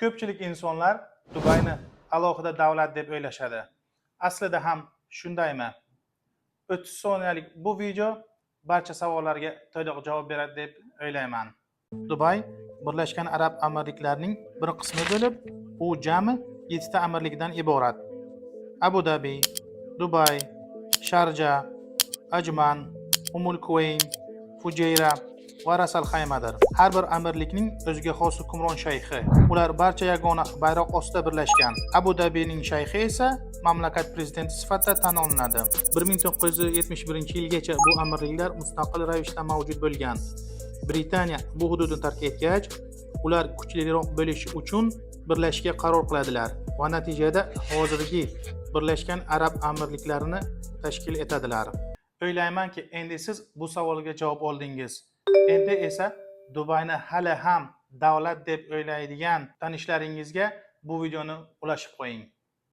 Ko'pchilik insonlar Dubayni alohida davlat deb o'ylashadi. Aslida ham shundaymi? 30 soniyalik bu video barcha savollarga to'liq javob beradi deb o'ylayman. Dubay Birlashgan Arab Amirliklarining bir qismi bo'lib, u jami 7 ta amirlikdan iborat. Abu Dhabi, Dubay, Sharja, Ajman, Quwayn, Fujayra va Ras Al Khaymadir. Har bir amirlikning o'ziga xos hukmron shayxi. Ular barcha yagona bayroq ostida birlashgan. Abu Dhabining shayxi esa mamlakat prezidenti sifatida tan olinadi. 1971-yilgacha bu amirliklar mustaqil ravishda mavjud bo'lgan. Britaniya bu hududni tark etgach, ular kuchliroq bo'lish uchun birlashishga qaror qiladilar va natijada hozirgi Birlashgan Arab Amirliklarini tashkil etadilar. O'ylaymanki, endi siz bu savolga javob oldingiz. Endi esa Dubayni hali ham davlat deb o'ylaydigan tanishlaringizga bu videoni ulashib qo'ying.